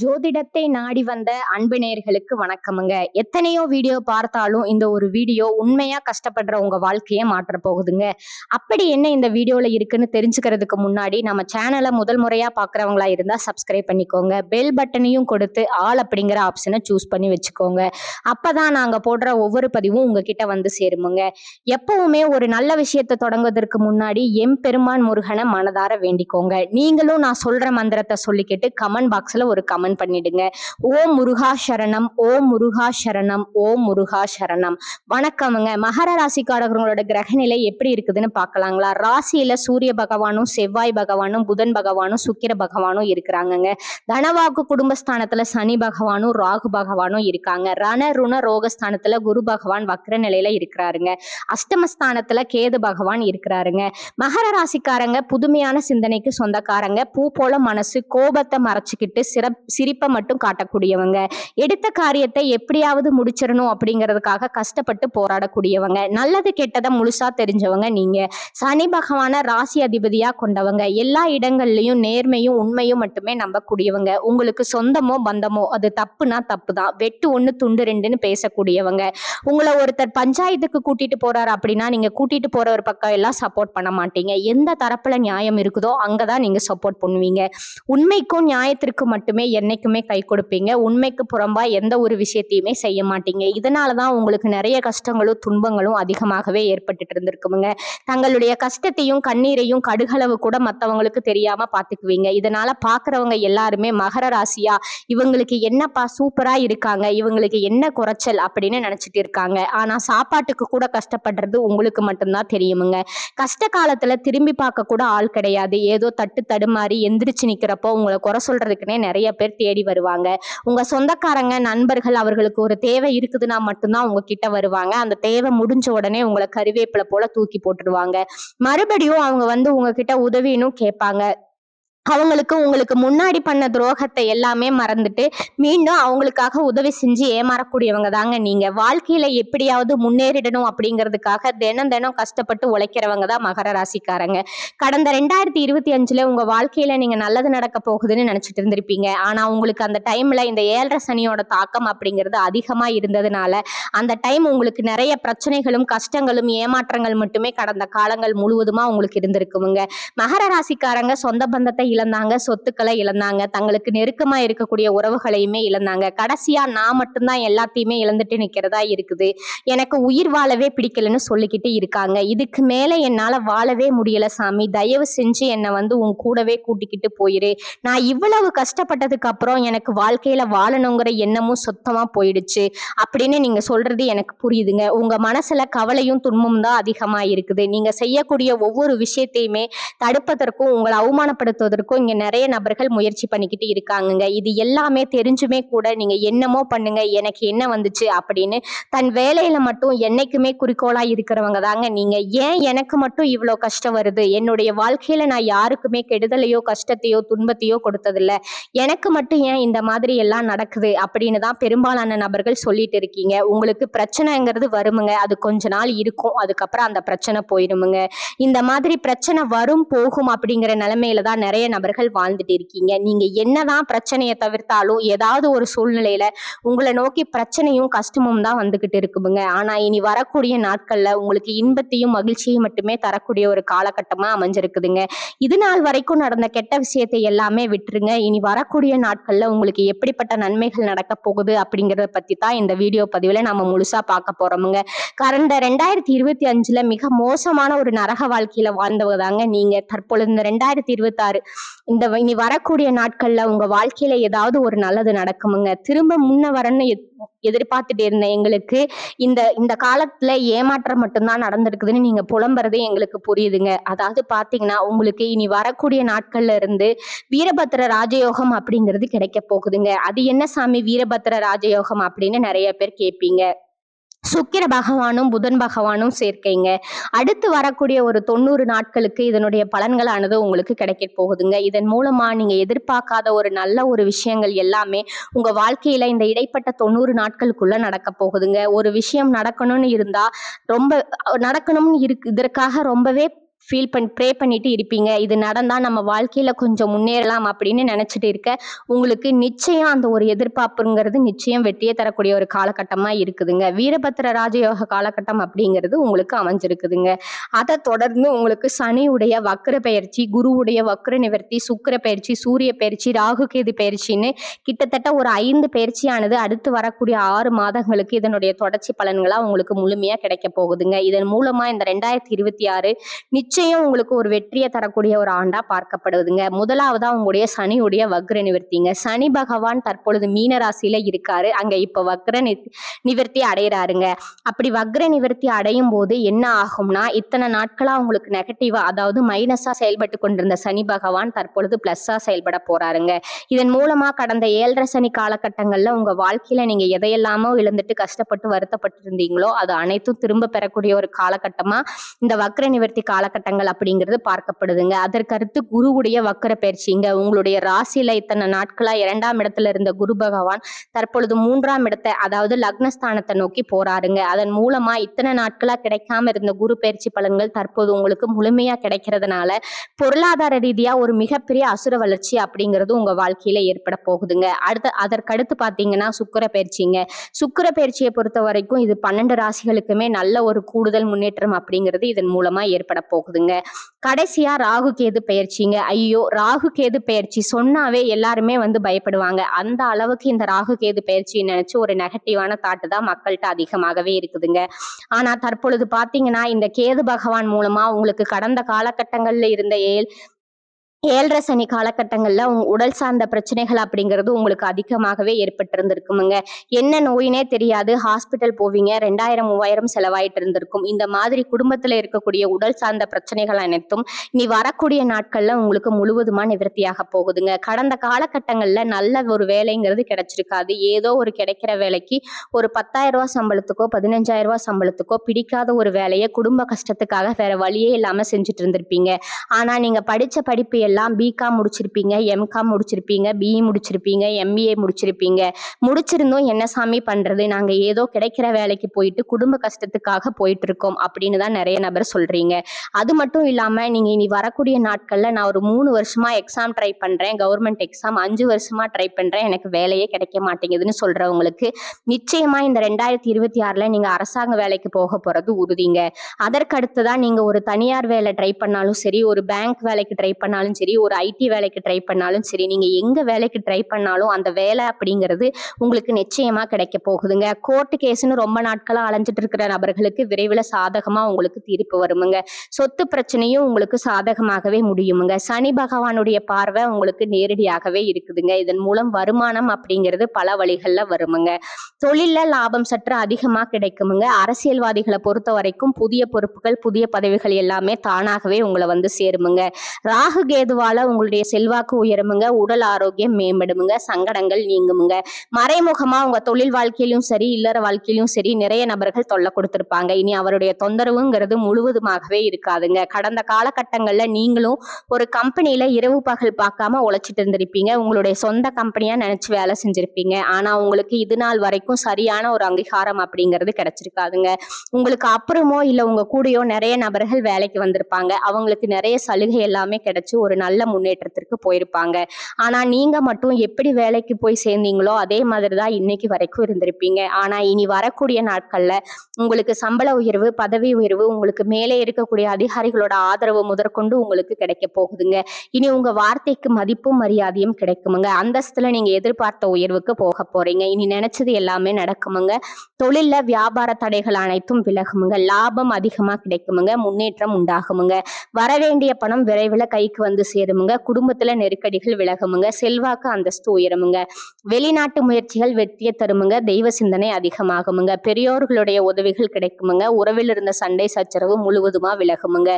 ஜோதிடத்தை நாடி வந்த அன்பு நேயர்களுக்கு வணக்கமுங்க. எத்தனையோ வீடியோ பார்த்தாலும் இந்த ஒரு வீடியோ உண்மையா கஷ்டப்படுற உங்க வாழ்க்கையை மாற்ற போகுதுங்க. அப்படி என்ன இந்த வீடியோல இருக்குன்னு தெரிஞ்சுக்கிறதுக்கு முன்னாடி நம்ம சேனலை முதல் முறையா பாக்குறவங்களா இருந்தா சப்ஸ்கிரைப் பண்ணிக்கோங்க. பெல் பட்டனையும் கொடுத்து ஆல் அப்படிங்கிற ஆப்ஷனை சூஸ் பண்ணி வச்சுக்கோங்க. அப்பதான் நாங்க போடுற ஒவ்வொரு பதிவும் உங்ககிட்ட வந்து சேருமுங்க. எப்பவுமே ஒரு நல்ல விஷயத்தை தொடங்குவதற்கு முன்னாடி எம்பெருமான் முருகனை மனதார வேண்டிக்கோங்க. நீங்களும் நான் சொல்ற மந்திரத்தை சொல்லிக்கிட்டு கமெண்ட் பாக்ஸ்ல ஒரு கமெண்ட் பண்ணிடுங்க. ஓம் முருகா சரணம், ஓம் முருகா சரணம், ஓம் முருகா சரணம். வணக்கமுங்க. மகர ராசிக்காரர்களோட கிரகநிலை எப்படி இருக்குதுன்னு பார்க்கலாங்களா? ராசியில சூரிய பகவானும் செவ்வாய் பகவானும் புதன் பகவானும் சுக்கிர பகவானும் இருக்கிறாங்கங்க. தனவாக்கு குடும்பஸ்தானத்துல சனி பகவானும் ராகு பகவானும் இருக்காங்க. ரண ருண ரோகஸ்தானத்துல குரு பகவான் வக்ர நிலையில இருக்கிறாருங்க. அஷ்டமஸ்தானத்துல கேது பகவான் இருக்கிறாருங்க. மகர ராசிக்காரங்க புதுமையான சிந்தனைக்கு சொந்தக்காரங்க. பூ போல மனசு, கோபத்தை மறைச்சுக்கிட்டு சிரிப்பை மட்டும் காட்டக்கூடியவங்க. எடுத்த காரியத்தை எப்படியாவது முடிச்சிடணும் அப்படிங்கிறதுக்காக கஷ்டப்பட்டு போராடக்கூடியவங்க. நல்லது கெட்டதை முழுசா தெரிஞ்சவங்க நீங்க. சனி பகவான ராசி அதிபதியா கொண்டவங்க. எல்லா இடங்கள்லயும் நேர்மையும் உண்மையும் மட்டுமே நம்பக்கூடியவங்க. உங்களுக்கு சொந்தமோ பந்தமோ அது தப்புனா தப்பு தான், வெட்டு ஒண்ணு துண்டு ரெண்டுன்னு பேசக்கூடியவங்க. உங்களை ஒருத்தர் பஞ்சாயத்துக்கு கூட்டிட்டு போறாரு அப்படின்னா நீங்க கூட்டிட்டு போற ஒரு பக்கம் எல்லாம் சப்போர்ட் பண்ண மாட்டீங்க. எந்த தரப்புல நியாயம் இருக்குதோ அங்கதான் நீங்க சப்போர்ட் பண்ணுவீங்க. உண்மைக்கும் நியாயத்திற்கும் மட்டுமே என்னைக்குமே கை கொடுப்பீங்க. உண்மைக்கு புறம்பா எந்த ஒரு விஷயத்தையுமே செய்ய மாட்டீங்க. இதனாலதான் உங்களுக்கு நிறைய கஷ்டங்களும் துன்பங்களும் அதிகமாகவே ஏற்பட்டுட்டு இருந்திருக்குமுங்க. தங்களுடைய கஷ்டத்தையும் கண்ணீரையும் கடுகளவு கூட மற்றவங்களுக்கு தெரியாம பாத்துக்குவீங்க. இதனால பாக்குறவங்க எல்லாருமே மகர ராசியா இவங்களுக்கு என்னப்பா சூப்பரா இருக்காங்க, இவங்களுக்கு என்ன குறைச்சல் அப்படின்னு நினைச்சிட்டு இருக்காங்க. ஆனா சாப்பாட்டுக்கு கூட கஷ்டப்படுறது உங்களுக்கு மட்டும்தான் தெரியுமுங்க. கஷ்ட காலத்துல திரும்பி பார்க்க கூட ஆள் கிடையாது. ஏதோ தட்டு தடுமாறி எந்திரிச்சு நிக்கிறப்போ உங்களை குறை சொல்றதுக்குன்னே நிறைய பேர் தேடி வருவாங்க. உங்க சொந்தக்காரங்க நண்பர்கள் அவர்களுக்கு ஒரு தேவை இருக்குதுன்னா மட்டும்தான் உங்ககிட்ட வருவாங்க. அந்த தேவை முடிஞ்ச உடனே உங்களை கருவேப்பிலை போல தூக்கி போட்டுடுவாங்க. மறுபடியும் அவங்க வந்து உங்ககிட்ட உதவின்னு கேட்பாங்க. அவங்களுக்கு உங்களுக்கு முன்னாடி பண்ண துரோகத்தை எல்லாமே மறந்துட்டு மீண்டும் அவங்களுக்காக உதவி செஞ்சு ஏமாறக்கூடியவங்க தாங்க நீங்க. வாழ்க்கையில எப்படியாவது முன்னேறிடணும் அப்படிங்கிறதுக்காக தினம் தினம் கஷ்டப்பட்டு உழைக்கிறவங்க தான் மகர ராசிக்காரங்க. கடந்த 2025 உங்க வாழ்க்கையில நீங்க நல்லது நடக்க போகுதுன்னு நினைச்சிட்டு இருந்திருப்பீங்க. ஆனா உங்களுக்கு அந்த டைம்ல இந்த 7.5 சனியோட தாக்கம் அப்படிங்கிறது அதிகமா இருந்ததுனால அந்த டைம் உங்களுக்கு நிறைய பிரச்சனைகளும் கஷ்டங்களும் ஏமாற்றங்கள் மட்டுமே கடந்த காலங்கள் முழுவதுமா உங்களுக்கு இருந்திருக்குமுங்க. மகர ராசிக்காரங்க சொந்த பந்தத்தை இழந்தாங்க, சொத்துக்களை இழந்தாங்க, தங்களுக்கு நெருக்கமா இருக்கக்கூடிய உறவுகளையுமே இழந்தாங்க. கடைசியா நான் மட்டும்தான் எல்லாத்தையுமே இழந்துட்டு நிக்கிறதா இருக்குது, எனக்கு உயிர் வாழவே பிடிக்கலன்னு சொல்லிக்கிட்டு இருக்காங்க. இதுக்கு மேல என்னால வாழவே முடியல சாமி, தயவு செஞ்சு என்னை வந்து உன் கூடவே கூட்டிக்கிட்டு போயிரு. நான் இவ்வளவு கஷ்டப்பட்டதுக்கு அப்புறம் எனக்கு வாழ்க்கையில வாழணுங்கிற எண்ணமும் சுத்தமா போயிடுச்சு அப்படின்னு நீங்க சொல்றது எனக்கு புரியுதுங்க. உங்க மனசுல கவலையும் துன்பமும் தான் அதிகமா இருக்குது. நீங்க செய்யக்கூடிய ஒவ்வொரு விஷயத்தையுமே தடுப்பதற்கும் உங்களை அவமானப்படுத்துவதற்கும் இங்க நிறைய நபர்கள் முயற்சி பண்ணிக்கிட்டு இருக்காங்க. இது எல்லாமே தெரிஞ்சுமே கூட நீங்க என்னமோ பண்ணுங்க, எனக்கு என்ன வந்துச்சு அப்படின்னு தன் வேலையில மட்டும் என்னைக்குமே குறிக்கோளா இருக்கிறவங்க தாங்க நீங்க. ஏன் எனக்கு மட்டும் இவ்வளவு கஷ்டம் வருது, என்னுடைய வாழ்க்கையில நான் யாருக்குமே கெடுதலையோ கஷ்டத்தையோ துன்பத்தையோ கொடுத்ததில்ல, எனக்கு மட்டும் ஏன் இந்த மாதிரி எல்லாம் நடக்குது அப்படின்னு தான் பெரும்பாலான நபர்கள் சொல்லிட்டு இருக்கீங்க. உங்களுக்கு பிரச்சனைங்கிறது வருமுங்க, அது கொஞ்ச நாள் இருக்கும், அதுக்கப்புறம் அந்த பிரச்சனை போயிடுமுங்க. இந்த மாதிரி பிரச்சனை வரும் போகும் அப்படிங்கிற நிலைமையில தான் நிறைய நபர்கள் வாழ்ந்துட்டு இருக்கீங்க. நீங்க என்னதான் பிரச்சனையை தவிர்த்தாலும் ஏதாவது ஒரு சூழ்நிலையில உங்களை நோக்கி பிரச்சனையும் கஷ்டமும் தான் வந்துகிட்டு இருக்குங்க. ஆனா இனி வரக்கூடிய நாட்கள்ல உங்களுக்கு இன்பத்தையும் மகிழ்ச்சியையும் மட்டுமே தரக்கூடிய ஒரு காலகட்டமா அமைஞ்சிருக்குதுங்க. இது நாள் வரைக்கும் நடந்த கெட்ட விஷயத்தை எல்லாமே விட்டுருங்க. இனி வரக்கூடிய நாட்கள்ல உங்களுக்கு எப்படிப்பட்ட நன்மைகள் நடக்க போகுது அப்படிங்கறத பத்தி தான் இந்த வீடியோ பதிவுல நம்ம முழுசா பார்க்க போறோமுங்க. கடந்த 2025 மிக மோசமான ஒரு நரக வாழ்க்கையில வாழ்ந்தவங்க தாங்க நீங்க. தற்பொழுது இந்த 2026 இந்த இனி வரக்கூடிய நாட்கள்ல உங்க வாழ்க்கையில ஏதாவது ஒரு நல்லது நடக்குமுங்க. திரும்ப முன்ன வரன்னு எதிர்பார்த்துட்டு இருந்த எங்களுக்கு இந்த இந்த காலத்துல ஏமாற்றம் மட்டும்தான் நடந்திருக்குதுன்னு நீங்க புலம்புறதே எங்களுக்கு புரியுதுங்க. அதாவது பாத்தீங்கன்னா உங்களுக்கு இனி வரக்கூடிய நாட்கள்ல இருந்து வீரபத்திர ராஜயோகம் அப்படிங்கிறது கிடைக்க போகுதுங்க. அது என்ன சாமி வீரபத்திர ராஜயோகம் அப்படின்னு நிறைய பேர் கேட்பீங்க. சுக்கிர பகவானும் புதன் பகவானும் சேர்க்கைங்க. அடுத்து வரக்கூடிய ஒரு 90 நாட்களுக்கு இதனுடைய பலன்களானது உங்களுக்கு கிடைக்க போகுதுங்க. இதன் மூலமா நீங்க எதிர்பார்க்காத ஒரு நல்ல ஒரு விஷயங்கள் எல்லாமே உங்க வாழ்க்கையில இந்த இடைப்பட்ட 90 நாட்களுக்குள்ள நடக்க போகுதுங்க. ஒரு விஷயம் நடக்கணும்னு இருந்தா ரொம்ப நடக்கணும்னு இருக்கு, இதற்காக ரொம்பவே ப்ரே பண்ணிட்டு இருப்பீங்க. இது நடந்தா நம்ம வாழ்க்கையில கொஞ்சம் முன்னேறலாம் அப்படின்னு நினைச்சிட்டு இருக்க உங்களுக்கு நிச்சயம் அந்த ஒரு எதிர்பார்ப்புங்கிறது நிச்சயம் வெற்றியை தரக்கூடிய ஒரு காலகட்டமா இருக்குதுங்க. வீரபத்திர ராஜயோக காலகட்டம் அப்படிங்கிறது உங்களுக்கு அமைஞ்சிருக்குதுங்க. அதை தொடர்ந்து உங்களுக்கு சனியுடைய வக்ர பயிற்சி, குருவுடைய வக்ர நிவர்த்தி, சுக்கிர பயிற்சி, சூரிய பயிற்சி, ராகு கேது பயிற்சின்னு கிட்டத்தட்ட ஒரு 5 பயிற்சியானது அடுத்து வரக்கூடிய 6 மாதங்களுக்கு இதனுடைய தொடர்ச்சி பலன்களா உங்களுக்கு முழுமையா கிடைக்க போகுதுங்க. இதன் மூலமா இந்த 2026 நிச்சயம் உங்களுக்கு ஒரு வெற்றியை தரக்கூடிய ஒரு ஆண்டா பார்க்கப்படுதுங்க. முதலாவதா உங்களுடைய சனியுடைய வக்ர நிவர்த்திங்க. சனி பகவான் தற்பொழுது மீன ராசியில இருக்காரு. அங்க இப்ப நிவர்த்தி அடைகிறாருங்க. அப்படி வக்ர நிவர்த்தி அடையும் போது என்ன ஆகும்னா, இத்தனை நாட்களா உங்களுக்கு நெகட்டிவா அதாவது மைனஸா செயல்பட்டு கொண்டிருந்த சனி பகவான் தற்பொழுது பிளஸ்ஸா செயல்பட போறாருங்க. இதன் மூலமா கடந்த 7.5 சனி காலகட்டங்கள்ல உங்க வாழ்க்கையில நீங்க எதையெல்லாமோ இழந்துட்டு கஷ்டப்பட்டு வருத்தப்பட்டு இருந்தீங்களோ அது அனைத்தும் திரும்ப பெறக்கூடிய ஒரு காலகட்டமா இந்த வக்ர நிவர்த்தி காலகட்டங்கள் அப்படிங்கிறது பார்க்கப்படுதுங்க. அதற்கடுத்து குருவுடைய வக்ர பயிற்சிங்க. உங்களுடைய ராசியில இத்தனை நாட்களா 2ஆம் இடத்துல இருந்த குரு பகவான் தற்பொழுது 3ஆம் இடத்தை அதாவது லக்னஸ்தானத்தை நோக்கி போறாருங்க. அதன் மூலமா இத்தனை நாட்களா கிடைக்காம இருந்த குரு பயிற்சி பலன்கள் தற்போது உங்களுக்கு முழுமையா கிடைக்கிறதுனால பொருளாதார ரீதியா ஒரு மிகப்பெரிய அசுர வளர்ச்சி அப்படிங்கிறது உங்க வாழ்க்கையில ஏற்பட போகுதுங்க. அதற்கடுத்து பாத்தீங்கன்னா சுக்கிர பயிற்சிங்க. சுக்கிர பயிற்சியை பொறுத்த வரைக்கும் இது 12 ராசிகளுக்குமே நல்ல ஒரு கூடுதல் முன்னேற்றம் அப்படிங்கிறது இதன் மூலமா ஏற்பட போகுதுங்க. கடைசியா ராகு கேது பயிற்சிங்க. ஐயோ, ராகு கேது பயிற்சி சொன்னாவே எல்லாருமே பயப்படுவாங்க. அந்த அளவுக்கு இந்த ராகு கேது பயிற்சியை நினைச்சு ஒரு நெகட்டிவான தாட்டு தான் மக்கள்கிட்ட அதிகமாகவே இருக்குதுங்க. ஆனா தற்பொழுது பாத்தீங்கன்னா இந்த கேது பகவான் மூலமா உங்களுக்கு கடந்த காலகட்டங்கள்ல இருந்த 7.5 சனி காலகட்டங்கள்ல உடல் சார்ந்த பிரச்சனைகள் அப்படிங்கிறது உங்களுக்கு அதிகமாகவே ஏற்பட்டிருந்திருக்குமுங்க. என்ன நோயினே தெரியாது, ஹாஸ்பிட்டல் போவீங்க, 2000 3000 செலவாயிட்டு இருந்திருக்கும். இந்த மாதிரி குடும்பத்துல இருக்கக்கூடிய உடல் சார்ந்த பிரச்சனைகள் அனைத்தும் இனி வரக்கூடிய நாட்கள்ல உங்களுக்கு முழுவதுமா நிவர்த்தியாக போகுதுங்க. கடந்த காலகட்டங்கள்ல நல்ல ஒரு வேலைங்கிறது கிடைச்சிருக்காது. ஏதோ ஒரு கிடைக்கிற வேலைக்கு ஒரு 10,000 ரூபாய் சம்பளத்துக்கோ 15,000 ரூபாய் சம்பளத்துக்கோ பிடிக்காத ஒரு வேலையை குடும்ப கஷ்டத்துக்காக வேற வழியே இல்லாம செஞ்சுட்டு இருந்திருப்பீங்க. ஆனா நீங்க படிச்ச படிப்பு எல்லாம் பிகாம் முடிச்சிருப்பீங்க, எம்காம் முடிச்சிருப்பீங்க, பிஇ முடிச்சிருப்பீங்க, எம்பிஏ முடிச்சிருப்பீங்க. முடிச்சிருந்தோம் என்ன சாமி பண்றது, நாங்க ஏதோ கிடைக்கிற வேலைக்கு போயிட்டு குடும்ப கஷ்டத்துக்காக போயிட்டு இருக்கோம் அப்படின்னு தான் நிறைய நபர் சொல்றீங்க. அது மட்டும் இல்லாம நீங்க இனி வரக்கூடிய நாட்கள்ல நான் ஒரு 3 வருஷமா எக்ஸாம் ட்ரை பண்றேன், கவர்மெண்ட் எக்ஸாம் 5 வருஷமா ட்ரை பண்றேன், எனக்கு வேலையே கிடைக்க மாட்டேங்குதுன்னு சொல்றவங்களுக்கு நிச்சயமா இந்த 2026ல நீங்க அரசாங்க வேலைக்கு போக போறது உறுதிங்க. அதற்கு அடுத்துதான் நீங்க ஒரு தனியார் வேலை ட்ரை பண்ணாலும் சரி, ஒரு பேங்க் வேலைக்கு ட்ரை பண்ணாலும் சரி, ஒரு ஐடி வேலைக்கு ட்ரை பண்ணாலும் சரி, நீங்க எங்க வேலைக்கு ட்ரை பண்ணாலும் அந்த வேலை அப்படிங்கிறது உங்களுக்கு நிச்சயமா கிடைக்க போகுதுங்க. கோர்ட் கேஸ்ன்னு ரொம்ப நாட்களா அலைஞ்சிட்டு இருக்கிற நபர்களுக்கு விரைவில் சாதகமா உங்களுக்கு தீர்ப்பு வருமுங்க. சொத்து பிரச்சனையும் உங்களுக்கு சாதகமாகவே முடியுமுங்க. சனி பகவானுடைய பார்வை உங்களுக்கு நேரடியாகவே இருக்குதுங்க. இதன் மூலம் வருமானம் அப்படிங்கிறது பல வழிகள்ல வருமுங்க. தொழில்ல லாபம் சற்று அதிகமா கிடைக்குமுங்க. அரசியல்வாதிகளை பொறுத்த வரைக்கும் புதிய பொறுப்புகள், புதிய பதவிகள் எல்லாமே தானாகவே உங்களை சேருமுங்க. ராகு கேதுவால உங்களுடைய செல்வாக்கு உயருமுங்க, உடல் ஆரோக்கியம் மேம்படுமுங்க, சங்கடங்கள் நீங்குமுங்க. மறைமுகமா உங்க தொழில் வாழ்க்கையிலும் சரி, இல்லற வாழ்க்கையிலும் சரி நிறைய நபர்கள் தொல்லை கொடுத்திருப்பாங்க. இனி அவருடைய தொந்தரவுங்கிறது முழுவதுமாகவே இருக்காதுங்க. கடந்த காலகட்டங்கள்ல நீங்களும் ஒரு கம்பெனியில இரவு பகல் பார்க்காம உழைச்சிட்டு இருந்திருப்பீங்க. உங்களுடைய சொந்த கம்பெனியா நினைச்சு வேலை செஞ்சிருப்பீங்க. ஆனா உங்களுக்கு இது நாள் வரைக்கும் சரியான ஒரு அங்கீகாரம் அப்படிங்கிறது கிடைச்சிருக்காதுங்க. உங்களுக்கு அப்புறமோ இல்ல உங்க கூடயோ நிறைய நபர்கள் வேலைக்கு வந்திருப்பாங்க. அவங்களுக்கு நிறைய சலுகை எல்லாமே கிடைச்சு ஒரு நல்ல முன்னேற்றத்திற்கு போயிருப்பாங்க. ஆனா நீங்க மட்டும் எப்படி வேலைக்கு போய் சேர்ந்தீங்களோ அதே மாதிரிதான் இன்னைக்கு வரைக்கும் இருந்திருப்பீங்க. ஆனா இனி வரக்கூடிய நாட்கள்ல உங்களுக்கு சம்பள உயர்வு, பதவி உயர்வு, உங்களுக்கு மேலே இருக்கக்கூடிய அதிகாரிகளோட ஆதரவு முதற்கொண்டு உங்களுக்கு கிடைக்க போகுதுங்க. இனி உங்க வார்த்தைக்கு மதிப்பும் மரியாதையும் கிடைக்குமுங்க. அந்தஸ்துல நீங்க எதிர்பார்த்த உயர்வுக்கு போக போறீங்க. இனி நினைச்சது எல்லாமே நடக்குமுங்க. தொழில்ல வியாபார தடைகள் அனைத்தும் விலகுமுங்க. லாபம் அதிகமா கிடைக்குமுங்க. முன்னேற்றம் உண்டாகுமுங்க. வரவேண்டிய பணம் விரைவில் கைக்கு சேருமுங்க. குடும்பத்துல நெருக்கடிகள் விலகுமுங்க. செல்வாக்கு அந்தஸ்து உயருமுங்க. வெளிநாட்டு முயற்சிகள் வெற்றியை தருமுங்க. தெய்வ சிந்தனை அதிகமாகுமுங்க. பெரியோர்களுடைய உதவிகள் கிடைக்குமுங்க. உறவில் இருந்த சண்டை சச்சரவு முழுவதுமா விலகுமுங்க.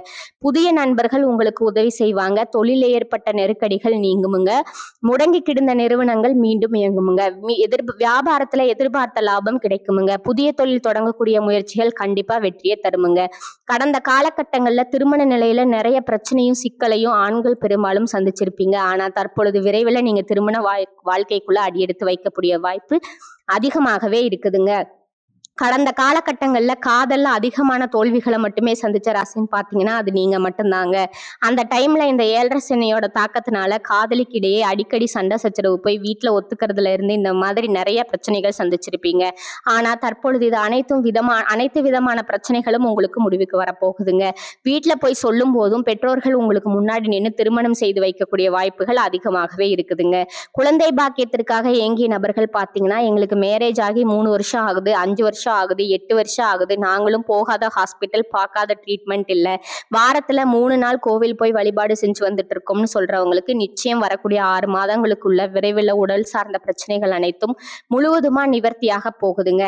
புதிய நண்பர்கள் உங்களுக்கு உதவி செய்வாங்க. தொழிலில் ஏற்பட்ட நெருக்கடிகள் நீங்குமுங்க. முடங்கி கிடந்த நிறுவனங்கள் மீண்டும் இயங்குமுங்க. வியாபாரத்துல எதிர்பார்த்த லாபம் கிடைக்குமுங்க. புதிய தொழில் தொடங்கக்கூடிய முயற்சிகள் கண்டிப்பா வெற்றியை தருமுங்க. கடந்த காலகட்டங்கள்ல திருமண நிலையில நிறைய பிரச்சனையும் சிக்கலையும் ஆண்கள் பெரும்பாலும் சந்திச்சிருப்பீங்க. ஆனா தற்பொழுது விரைவில் நீங்க திருமண வாழ்க்கைக்குள்ள அடியெடுத்து வைக்கக்கூடிய வாய்ப்பு அதிகமாகவே இருக்குதுங்க. கடந்த காலகட்டங்கள்ல காதல்ல அதிகமான தோல்விகளை மட்டுமே சந்திச்ச ராசின்னு பாத்தீங்கன்னா அது நீங்க மட்டும்தாங்க. அந்த டைம்ல இந்த 7.5 சனியோட தாக்கத்தினால காதலிக்கிடையே அடிக்கடி சண்டை சச்சரவு போய் வீட்டுல ஒத்துக்கிறதுல இருந்து இந்த மாதிரி நிறைய பிரச்சனைகள் சந்திச்சிருப்பீங்க. ஆனா தற்பொழுது இது அனைத்து விதமான பிரச்சனைகளும் உங்களுக்கு முடிவுக்கு வரப்போகுதுங்க. வீட்டுல போய் சொல்லும் போதும் பெற்றோர்கள் உங்களுக்கு முன்னாடி நின்று திருமணம் செய்து வைக்கக்கூடிய வாய்ப்புகள் அதிகமாகவே இருக்குதுங்க. குழந்தை பாக்கியத்திற்காக ஏங்கிய நபர்கள் பாத்தீங்கன்னா எங்களுக்கு மேரேஜ் ஆகி 3 வருஷம் ஆகுது, 5 வருஷம் ஆகுது, 8 வருஷம் ஆகுது, நாங்களும் போகாத ஹாஸ்பிட்டல், பார்க்காத ட்ரீட்மெண்ட் இல்ல, வாரத்துல 3 நாள் கோவில் போய் வழிபாடு செஞ்சு வந்துட்டு இருக்கோம்னு சொல்றவங்களுக்கு நிச்சயம் வரக்கூடிய 6 மாதங்களுக்குள்ள விரைவில் உடல் சார்ந்த பிரச்சனைகள் அனைத்தும் முழுவதுமா நிவர்த்தியாக போகுதுங்க.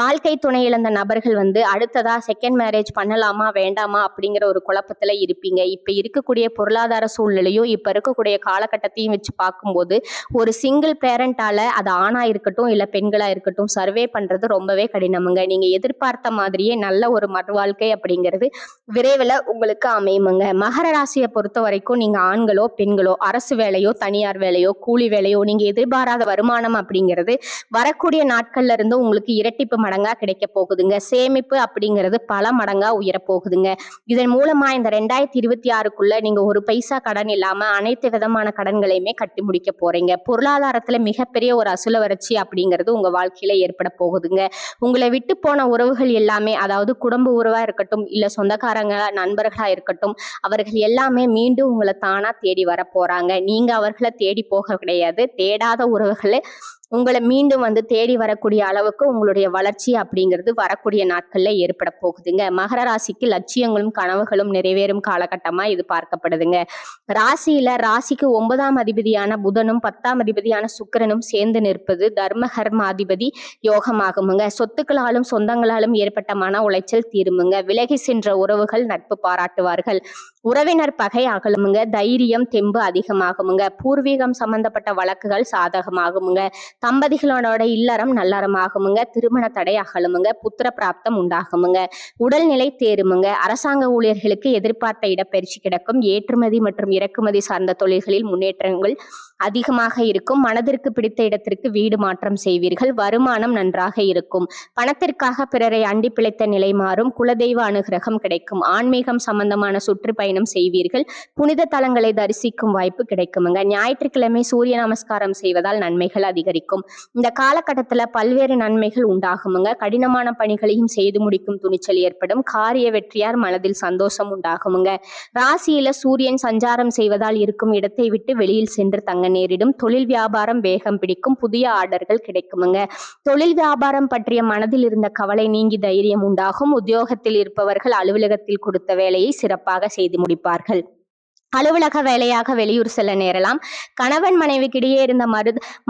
வாழ்க்கை துணை இழந்த நபர்கள் அடுத்ததா செகண்ட் மேரேஜ் பண்ணலாமா வேண்டாமா அப்படிங்கிற ஒரு குழப்பத்துல இருப்பீங்க. இப்ப இருக்கக்கூடிய பொருளாதார சூழ்நிலையும் இப்ப இருக்கக்கூடிய காலகட்டத்தையும் வச்சு பார்க்கும்போது ஒரு சிங்கிள் பேரண்டால அது ஆணா இருக்கட்டும் இல்ல பெண்களா இருக்கட்டும் சர்வே பண்றது ரொம்பவே கடினம். நீங்க எதிர்பார்த்த மாதிரியே நல்ல ஒரு மறுவாழ்க்கை அப்படிங்கிறது விரைவில் உங்களுக்கு அமையுமுங்க. மகர ராசியை பொறுத்த வரைக்கும் நீங்க ஆண்களோ பெண்களோ அரசு வேலையோ தனியார் வேலையோ கூலி வேலையோ நீங்க எதிர்பாராத வருமானம் அப்படிங்கிறது வரக்கூடிய நாட்கள்ல இருந்து உங்களுக்கு இரட்டிப்பு மடங்கா கிடைக்க போகுதுங்க. சேமிப்பு அப்படிங்கிறது பல மடங்கா உயர போகுதுங்க. இதன் மூலமா இந்த 2026க்குள்ள நீங்க ஒரு பைசா கடன் இல்லாம அனைத்து விதமான கடன்களையுமே கட்டி முடிக்க போறீங்க. பொருளாதாரத்துல மிகப்பெரிய ஒரு அசுல வறட்சி அப்படிங்கிறது உங்க வாழ்க்கையில ஏற்பட போகுதுங்க. உங்களை விட்டு போன உறவுகள் எல்லாமே, அதாவது குடும்ப உறவா இருக்கட்டும் இல்ல சொந்தக்காரங்க நண்பர்களா இருக்கட்டும், அவர்கள் எல்லாமே மீண்டும் உங்களை தானா தேடி வர போறாங்க. நீங்க அவர்களை தேடி போக கிடையாது. தேடாத உறவுகளை உங்களை மீண்டும் தேடி வரக்கூடிய அளவுக்கு உங்களுடைய வளர்ச்சி அப்படிங்கிறது வரக்கூடிய நாட்கள்ல ஏற்பட போகுதுங்க. மகர ராசிக்கு லட்சியங்களும் கனவுகளும் நிறைவேறும் காலகட்டமா இது பார்க்கப்படுதுங்க. ராசிக்கு 9ஆம் அதிபதியான புதனும் 10ஆம் அதிபதியான சுக்கிரனும் சேர்ந்து நிற்பது தர்ம கர்ம அதிபதி யோகமாகுமுங்க. சொத்துக்களாலும் சொந்தங்களாலும் ஏற்பட்ட மன உளைச்சல் தீருமுங்க. விலகி சென்ற உறவுகள் நட்பு பாராட்டுவார்கள். உறவினர் பகை அகலுமுங்க. தைரியம் தெம்பு அதிகமாகுமுங்க. பூர்வீகம் சம்பந்தப்பட்ட வழக்குகள் சாதகமாகுமுங்க. தம்பதிகளோட இல்லறம் நல்லறமாகுமுங்க. திருமண தடை அகலுமுங்க. புத்திர பிராப்தம் உண்டாகுமுங்க. உடல்நிலை தேருமுங்க. அரசாங்க ஊழியர்களுக்கு எதிர்பார்த்த இடப்பெயர்ச்சி கிடைக்கும். ஏற்றுமதி மற்றும் இறக்குமதி சார்ந்த தொழில்களில் முன்னேற்றங்கள் அதிகமாக இருக்கும். மனதிற்கு பிடித்த இடத்திற்கு வீடு மாற்றம் செய்வீர்கள். வருமானம் நன்றாக இருக்கும். பணத்திற்காக பிறரை அண்டி பிழைத்த நிலை மாறும். குலதெய்வ அனுகிரகம் கிடைக்கும். ஆன்மீகம் சம்பந்தமான சுற்றுப்பயணம் செய்வீர்கள். புனித தலங்களை தரிசிக்கும் வாய்ப்பு கிடைக்குமுங்க. ஞாயிற்றுக்கிழமை சூரிய நமஸ்காரம் செய்வதால் நன்மைகள் அதிகரிக்கும். இந்த காலகட்டத்துல பல்வேறு நன்மைகள் உண்டாகுமுங்க. கடினமான பணிகளையும் செய்து முடிக்கும் துணிச்சல் ஏற்படும். காரிய வெற்றியார் மனதில் சந்தோஷம் உண்டாகுமுங்க. ராசியில சூரியன் சஞ்சாரம் செய்வதால் இருக்கும் இடத்தை விட்டு வெளியில் சென்று தங்க நேரிடும். தொழில் வியாபாரம் வேகம் பிடிக்கும். புதிய ஆர்டர்கள் கிடைக்குமுங்க. தொழில் வியாபாரம் பற்றிய மனதில் இருந்த கவலை நீங்கி தைரியம் உண்டாகும். உத்தியோகத்தில் இருப்பவர்கள் அலுவலகத்தில் கொடுத்த வேலையை சிறப்பாக செய்து முடிப்பார்கள். அலுவலக வேலையாக வெளியூர் செல்ல நேரலாம். கணவன் மனைவிக்கிடையே இருந்த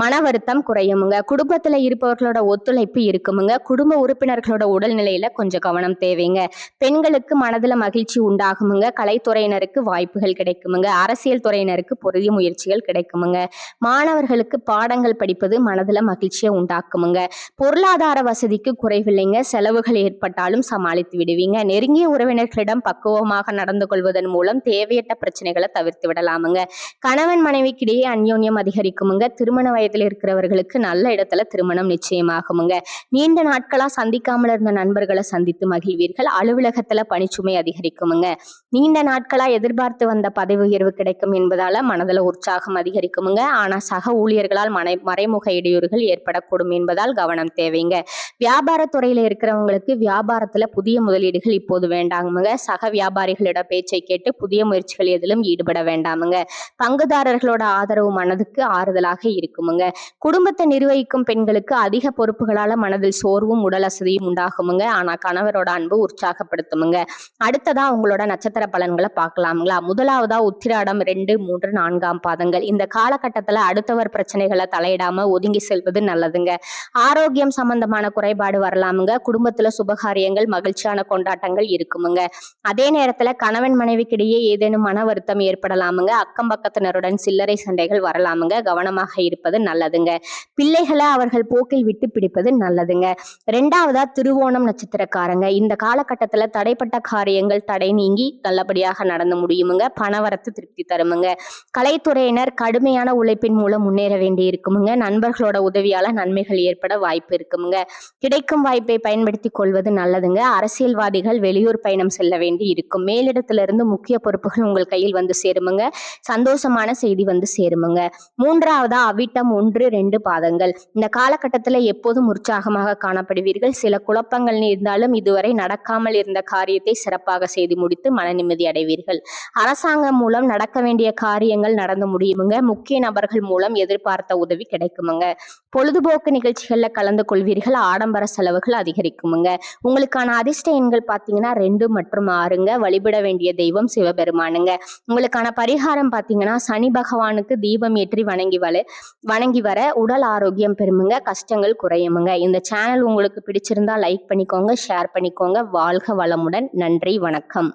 மன வருத்தம் குறையுமுங்க. குடும்பத்துல இருப்பவர்களோட ஒத்துழைப்பு இருக்குமுங்க. குடும்ப உறுப்பினர்களோட உடல்நிலையில கொஞ்சம் கவனம் தேவைங்க. பெண்களுக்கு மனதுல மகிழ்ச்சி உண்டாகுமுங்க. கலைத்துறையினருக்கு வாய்ப்புகள் கிடைக்குமுங்க. அரசியல் துறையினருக்கு புதிய முயற்சிகள் கிடைக்குமுங்க. மாணவர்களுக்கு பாடங்கள் படிப்பது மனதுல மகிழ்ச்சியை உண்டாக்குமுங்க. பொருளாதார வசதிக்கு குறைவில்லைங்க. செலவுகள் ஏற்பட்டாலும் சமாளித்து விடுவீங்க. நெருங்கிய உறவினர்களிடம் பக்குவமாக நடந்து கொள்வதன் மூலம் தேவையற்ற பிரச்சனை தவிர்த்து விடலாமுங்க. கணவன் மனைவிக்கிடையே அந்யோன்யம் அதிகரிக்குமுங்க. திருமண வயதில் இருக்கிறவர்களுக்கு நல்ல இடத்துல திருமணம் நிச்சயமாகுமுங்க. நீண்ட நாட்களா சந்திக்காமல் இருந்த நண்பர்களை சந்தித்து மகிழ்வீர்கள். அலுவலகத்துல பணிச்சுமை அதிகரிக்குமுங்க. நீண்ட நாட்களா எதிர்பார்த்து வந்த பதவி உயர்வு கிடைக்கும் என்பதால மனதில் உற்சாகம் அதிகரிக்குமுங்க. ஆனா சக ஊழியர்களால் மறைமுக இடையூறுகள் ஏற்படக்கூடும் என்பதால் கவனம் தேவைங்க. வியாபாரத்துறையில இருக்கிறவங்களுக்கு வியாபாரத்துல புதிய முதலீடுகள் இப்போது வேண்டாமுங்க. சக வியாபாரிகளோட பேச்சை கேட்டு புதிய முயற்சிகள் எதிலும் ஈடுபட வேண்டாமுங்க. பங்குதாரர்களோட ஆதரவு மனதுக்கு ஆறுதலாக இருக்குமுங்க. குடும்பத்தை நிர்வகிக்கும் பெண்களுக்கு அதிக பொறுப்புகளால மனதில் சோர்வும் உடல் அசதியும் உண்டாகுமுங்க. ஆனா கணவரோட அன்பு உற்சாகப்படுத்துமுங்க. அடுத்ததா உங்களோட நட்சத்திர பலன்களை பார்க்கலாமுங்களா. முதலாவதா உத்திராடம் 2, 3, 4ஆம் பாதங்கள். இந்த காலகட்டத்துல அடுத்தவர் பிரச்சனைகளை தலையிடாம ஒதுங்கி செல்வது நல்லதுங்க. ஆரோக்கியம் சம்பந்தமான குறைபாடு வரலாமுங்க. குடும்பத்துல சுபகாரியங்கள் மகிழ்ச்சியான கொண்டாட்டங்கள் இருக்குமுங்க. அதே நேரத்துல கணவன் மனைவிக்கிடையே ஏதேனும் மன வருத்தம் அழுத்தம் ஏற்படலாமுங்க. அக்கம் பக்கத்தினருடன் சில்லறை சண்டைகள் வரலாமுங்க. கவனமாக இருப்பது நல்லதுங்க. பிள்ளைகளை அவர்கள் போக்கில் விட்டு பிடிப்பது நல்லதுங்க. 2வதா திருவோணம் நட்சத்திரக்காரங்க. இந்த காலகட்டத்துல தடைப்பட்ட காரியங்கள் தடை நீங்கி நல்லபடியாக நடந்து முடியுமுங்க. பணவரத்து திருப்தி தருமுங்க. கலைத்துறையினர் கடுமையான உழைப்பின் மூலம் முன்னேற வேண்டி இருக்குமுங்க. நண்பர்களோட உதவியால நன்மைகள் ஏற்பட வாய்ப்பு இருக்குமுங்க. கிடைக்கும் வாய்ப்பை பயன்படுத்தி கொள்வது நல்லதுங்க. அரசியல்வாதிகள் வெளியூர் பயணம் செல்ல வேண்டி இருக்கும். மேலிடத்திலிருந்து முக்கிய பொறுப்புகள் உங்கள் கையில் வந்து சேருமுங்க. சந்தோஷமான செய்தி வந்து சேருமுங்க. 3வதா அவிட்டம் 1, 2 பாதங்கள். இந்த காலகட்டத்துல எப்போதும் உற்சாகமாக காணப்படுவீர்கள். சில குழப்பங்கள் இருந்தாலும் இதுவரை நடக்காமல் இருந்த காரியத்தை சிறப்பாக செய்து முடித்து மன நிம்மதி அடைவீர்கள். அரசாங்கம் மூலம் நடக்க வேண்டிய காரியங்கள் நடந்து முடியுமுங்க. முக்கிய நபர்கள் மூலம் எதிர்பார்த்த உதவி கிடைக்குமுங்க. பொழுதுபோக்கு நிகழ்ச்சிகள்ல கலந்து கொள்வீர்கள். ஆடம்பர செலவுகள் அதிகரிக்குமுங்க. உங்களுக்கான அதிர்ஷ்ட எண்கள் பாத்தீங்கன்னா 2 மற்றும் 6ங்க. வழிபட வேண்டிய தெய்வம் சிவபெருமானுங்க. உங்களுக்கான பரிகாரம் பாத்தீங்கன்னா சனி பகவானுக்கு தீபம் ஏற்றி வணங்கி வர உடல் ஆரோக்கியம் பெறுமுங்க. கஷ்டங்கள் குறையுமுங்க. இந்த சேனல் உங்களுக்கு பிடிச்சிருந்தா லைக் பண்ணிக்கோங்க, ஷேர் பண்ணிக்கோங்க. வாழ்க வளமுடன். நன்றி, வணக்கம்.